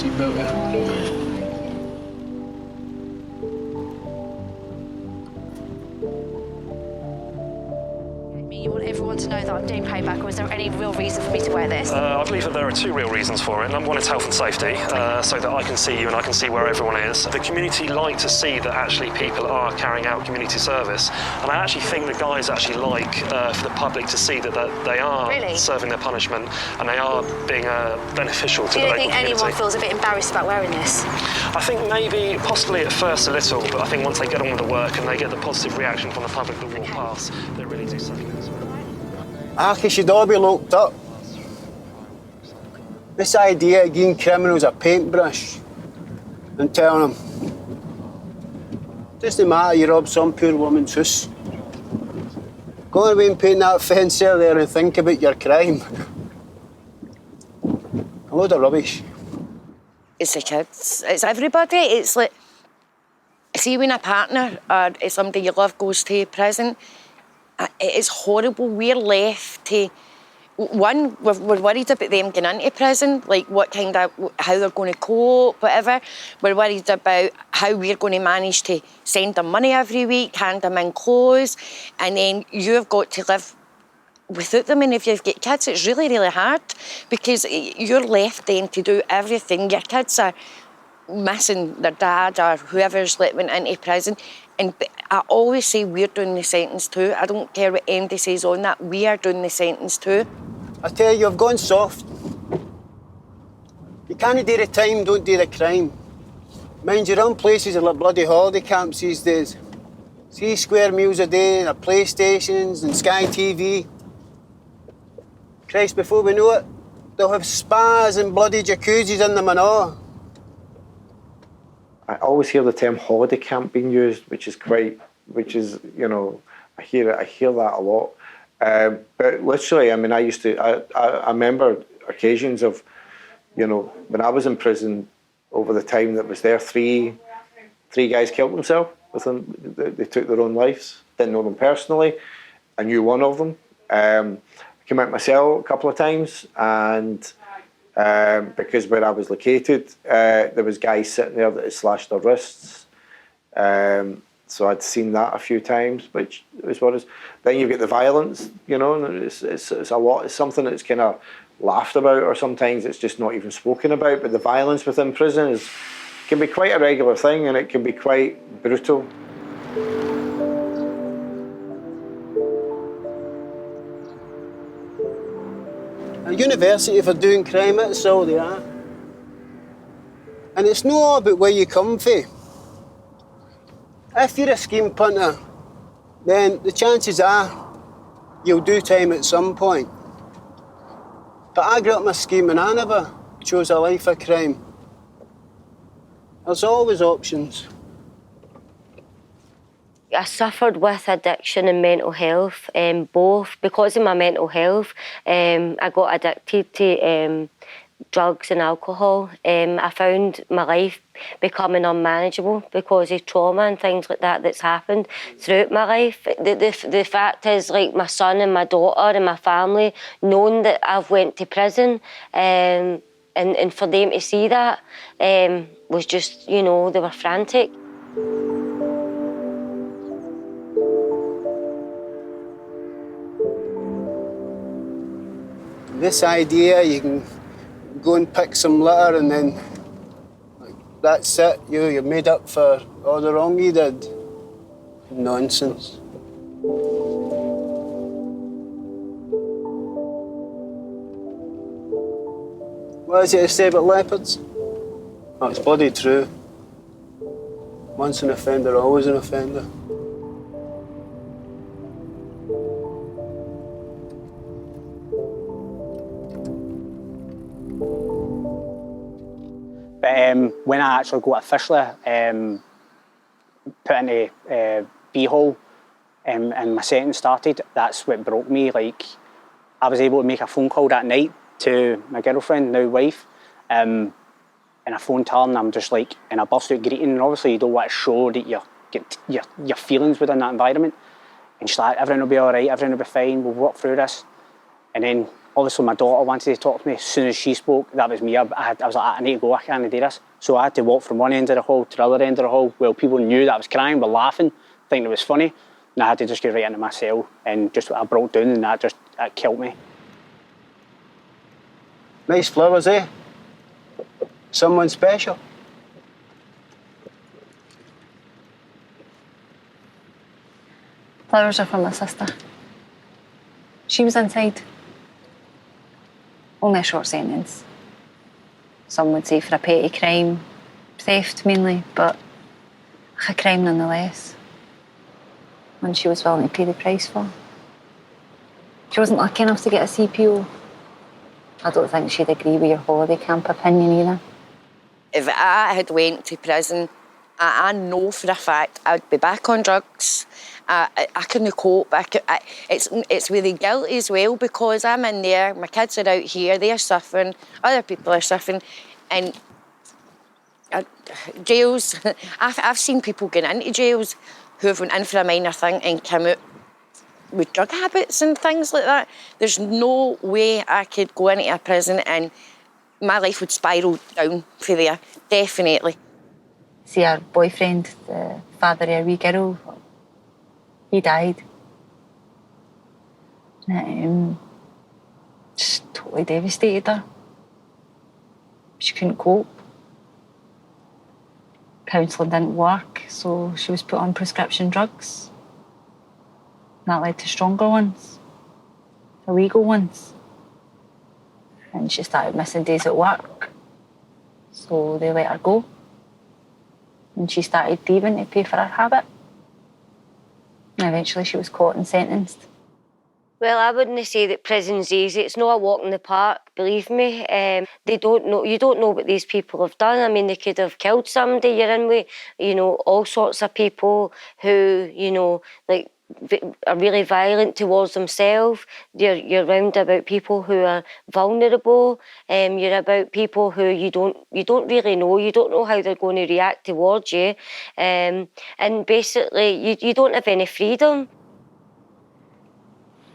seatbelt out. You want everyone to know that I'm doing payback, or is there any real reason for me to wear this? I believe that there are two real reasons for it. Number one, it's health and safety, so that I can see you and I can see where everyone is. The community like to see that actually people are carrying out community service, and I actually think the guys actually like for the public to see that they are Really? serving their punishment and they are being beneficial to the local community. Do you think anyone feels a bit embarrassed about wearing this? I think maybe, possibly at first a little, but I think once they get on with the work and they get the positive reaction from the public that walk past, they really do settle in as well. Archie should all be locked up. This idea of giving criminals a paintbrush and telling them, doesn't matter you rob some poor woman's house. Go away and paint that fence there and think about your crime. A load of rubbish. It's the kids, it's everybody. It's like, see when a partner or somebody you love goes to prison, it's horrible. We're left to, one, we're worried about them getting into prison, like how they're going to cope, whatever. We're worried about how we're going to manage to send them money every week, hand them in clothes, and then you've got to live without them. And if you've got kids, it's really, really hard because you're left then to do everything. Your kids are missing their dad or whoever's went into prison. And I always say we're doing the sentence too. I don't care what MD says on that, we are doing the sentence too. I tell you, you've gone soft. You can't do the time, don't do the crime. Mind you, run places are like bloody holiday camps these days. 3 square meals a day, and PlayStations and Sky TV. Christ, before we know it, they'll have spas and bloody jacuzzis in them and all. I always hear the term holiday camp being used, which is, you know, I hear that a lot. But literally, I mean, I remember occasions of, you know, when I was in prison over the time that was there, three guys killed themselves within, they took their own lives. Didn't know them personally. I knew one of them. I came out of my cell a couple of times, and because where I was located, there was guys sitting there that had slashed their wrists. So I'd seen that a few times, which is what is. Then you've got the violence, you know, and it's a lot. It's something that's kind of laughed about, or sometimes it's just not even spoken about. But the violence within prison can be quite a regular thing, and it can be quite brutal. A university for doing crime, that's all they are. And it's not all about where you come from. If you're a scheme punter, then the chances are you'll do time at some point. But I grew up in a scheme and I never chose a life of crime. There's always options. I suffered with addiction and mental health, both. Because of my mental health, I got addicted to drugs and alcohol. I found my life becoming unmanageable because of trauma and things like that that's happened throughout my life. The fact is, like, my son and my daughter and my family knowing that I've went to prison, and for them to see that was just, you know, they were frantic. This idea, you can go and pick some litter and then that's it, you're made up for all the wrong you did. Nonsense. What is it to say about leopards? Oh, it's bloody true. Once an offender, always an offender. But when I actually got officially put into B-hole and my sentence started, that's what broke me. Like, I was able to make a phone call that night to my girlfriend, now wife, and I phoned her and I'm just like, and I burst out greeting, and obviously you don't want to show that your feelings within that environment. And she's like, everything will be all right, everything will be fine, we'll work through this. And then Obviously, my daughter wanted to talk to me. As soon as she spoke, that was me. I was like, I need to go, I can't do this. So I had to walk from one end of the hall to the other end of the hall. Well, people knew that I was crying, were laughing, thinking it was funny. And I had to just go right into my cell, and just I broke down, and that killed me. Nice flowers, eh? Someone special. Flowers are from my sister. She was inside. Only a short sentence. Some would say for a petty crime, theft mainly, but a crime nonetheless. One she was willing to pay the price for. She wasn't lucky enough to get a CPO. I don't think she'd agree with your holiday camp opinion either. If I had went to prison, I know for a fact I'd be back on drugs. I couldn't cope. It's with the guilt as well, because I'm in there, my kids are out here, they're suffering, other people are suffering, and jails, I've seen people get into jails who have went in for a minor thing and come out with drug habits and things like that. There's no way I could go into a prison and my life would spiral down for there, definitely. See, our boyfriend, the father of a wee girl, he died. Just totally devastated her. She couldn't cope. Counselling didn't work, so she was put on prescription drugs. That led to stronger ones, illegal ones. And she started missing days at work, so they let her go. And she started thieving to pay for her habit. And eventually she was caught and sentenced. Well, I wouldn't say that prison's easy. It's not a walk in the park, believe me. They don't know. You don't know what these people have done. I mean, they could have killed somebody. You're in with, all sorts of people who, like, are really violent towards themselves. You're round about people who are vulnerable. You're about people who you don't really know. You don't know how they're going to react towards you. And basically, you don't have any freedom.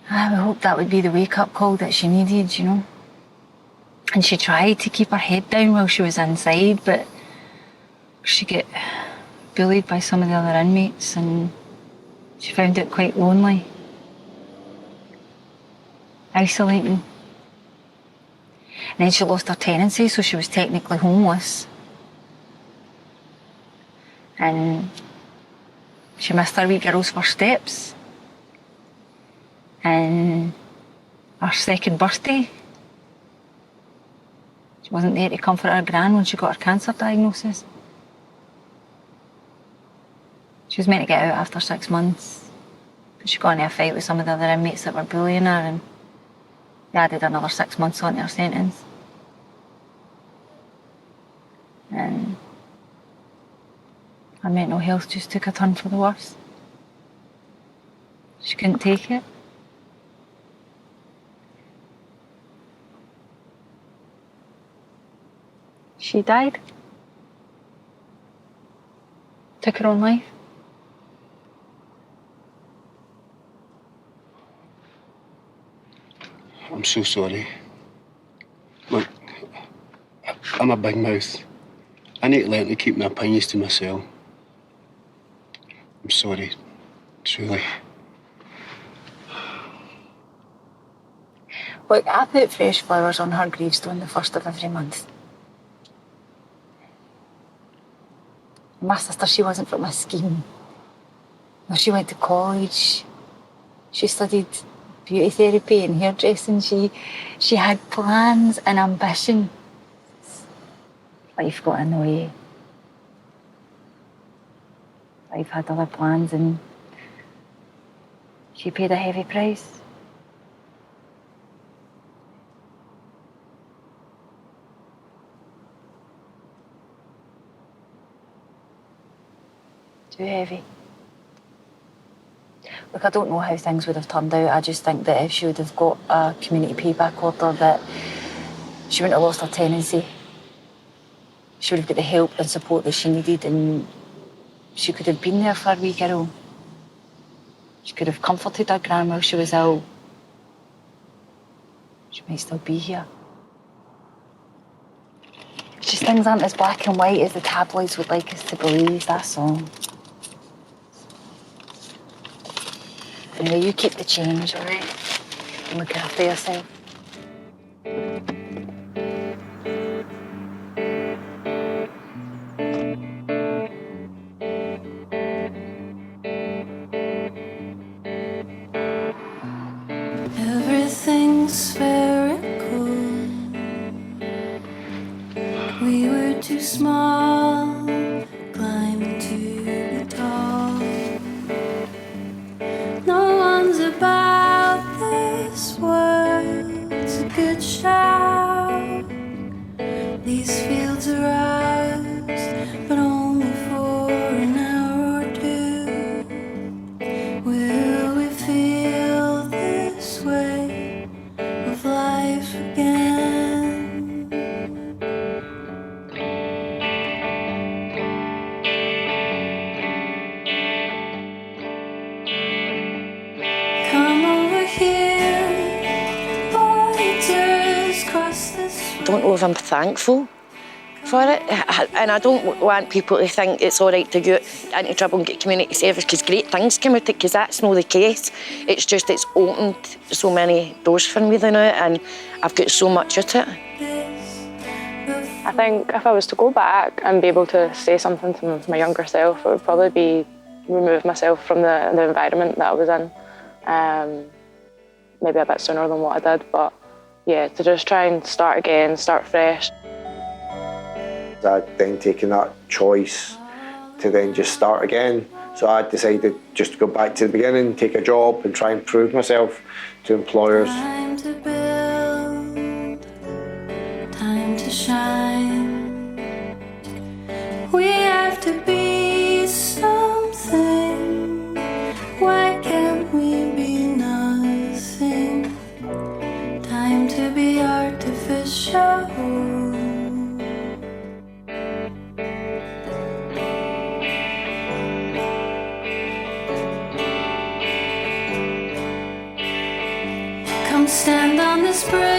I would hope that would be the wake-up call that she needed, And she tried to keep her head down while she was inside, but she got bullied by some of the other inmates and she found it quite lonely, isolating. And then she lost her tenancy, so she was technically homeless. And she missed her wee girl's first steps. And her second birthday. She wasn't there to comfort her gran when she got her cancer diagnosis. She was meant to get out after 6 months, but she got into a fight with some of the other inmates that were bullying her, and they added another 6 months onto her sentence. And her mental health just took a turn for the worse. She couldn't take it. She died. Took her own life. I'm so sorry. Look, I'm a big mouth. I need to learn to keep my opinions to myself. I'm sorry, truly. Look, I put fresh flowers on her gravestone the 1st of every month. My sister, she wasn't from a scheme. No, she went to college. She studied beauty therapy and hairdressing. She had plans and ambition. Life got in the way. Life had other plans and she paid a heavy price. Too heavy. Look, I don't know how things would have turned out. I just think that if she would have got a community payback order, that she wouldn't have lost her tenancy. She would have got the help and support that she needed, and she could have been there for her wee girl. She could have comforted her gran while she was ill. she might still be here. Just things aren't as black and white as the tabloids would like us to believe, that's all. Anyway, you keep the change, all right? And look after yourself. Everything's spherical. We were too small, climbing to be tall. No one's about this world. It's a good shout. These fields are ours, but only for an hour or two. Will we feel this way of life again? Come over here, borders cross this way. I don't know if I'm thankful for it, and I don't want people to think it's all right to go into trouble and get community service, because great things come out of it, because that's not the case. It's just it's opened so many doors for me now, and I've got so much out of it. I think if I was to go back and be able to say something to my younger self, it would probably be remove myself from the environment that I was in. Maybe a bit sooner than what I did, but yeah, to just try and start again, start fresh. I'd then taken that choice to then just start again. So I decided just to go back to the beginning, take a job and try and prove myself to employers. Time to build, time to shine. We have to be something. Why can't we be nothing? Time to be artificial. Come stand on this bridge.